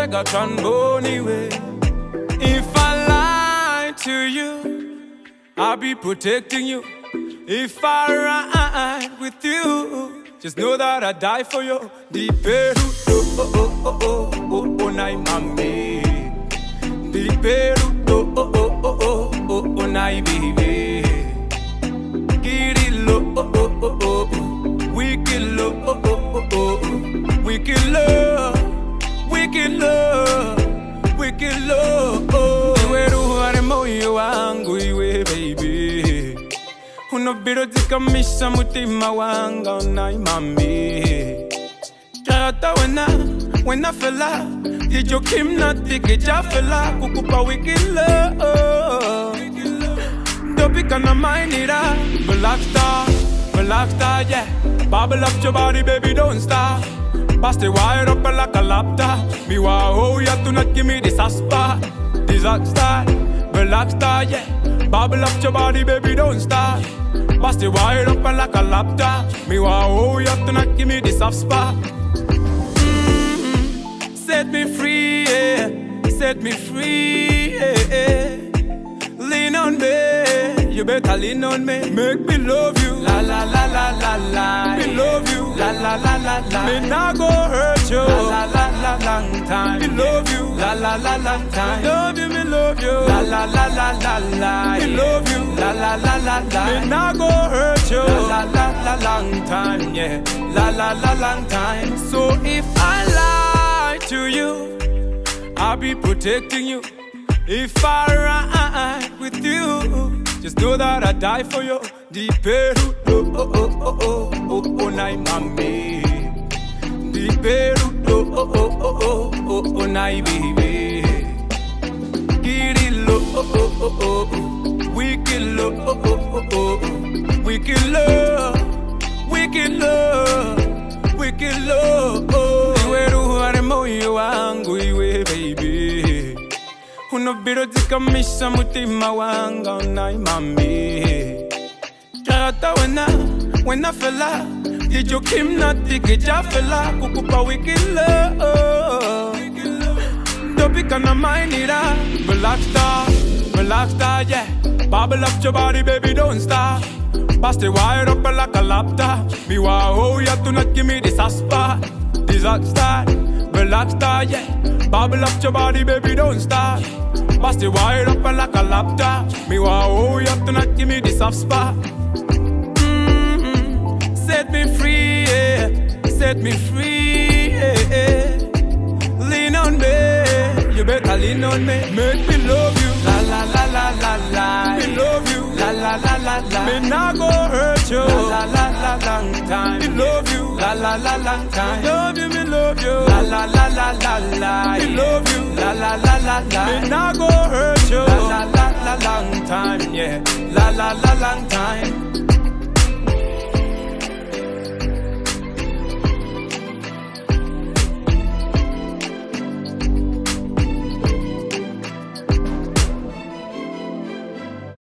take a trombone way. If I lie to you, I'll be protecting you. If I ride with you, just know that I die for you. Di Peru, oh oh oh oh oh oh, nai mami. Di Peru, oh oh oh oh oh oh oh, nai baby. Kirilo, oh oh oh oh oh, wicked love, oh oh oh oh, wicked love, wicked love, wicked love. Iwe ruhare moyo wangu iwe baby. Unobiro tikamisha mutima wanga nai mami. Chata when I fella, ijo kimna tiki jafela kukupa wicked love. Don't na mind it up. Relax, yeah. Bubble up your body, baby, don't stop. Bust the wire up like a laptop. Me wow, you have to not give me this aspa. Disaster, relax, yeah. Bubble up your body, baby, don't stop. Bust the wire up like a laptop. Me wow, you have to not give me this aspa. Set me free, yeah. Set me free, yeah. Lean on me, you better lean on me. Make me love you, la la la la la la. Me love you, la la la la la. Me not go hurt you, la la la la long time. Me love you, la la la long time. Love you, me love you, la la la la la la. Me love you, la la la la la. Me not go hurt you, la la la la long time. Yeah, la la la long time. So if I lie to you, I'll be protecting you. If I ride with you, just know that I die for you. Di Peru, oh oh oh oh oh oh, nai mami. Di Peru, oh oh oh oh oh oh, nai baby. Kirilo, oh oh oh oh, wicked love, oh oh oh oh, wicked love, wicked love, wicked love. Iwe ruhare moyo wangu iwe baby. Unobiro tikamisha mutima wanga nai mami. Chata when I fella, ijo kimna tiki jafela kukupa wicked love. Don't na mind it up. Relax, yeah. Bubble up your body, baby, don't stop. Bust the wire up like a laptop. Me wow, you have to not give me this aspa. Disaster, relax, yeah. Bubble up your body, baby, don't stop. Bust the wire up like a laptop. Me wow, you have to not give me this soft spot. Set me free, yeah. Set me free, yeah. Lean on me, you better lean on me. Make me love you, la la la la la la. Me love you, la la la la la. Me not go hurt you, la la la la long time. Me love you, la la la long time. Love you, me love you, la la la la la la. Me love you, la la la la la. Me not go hurt you, la la la la long time, yeah, la la la long time.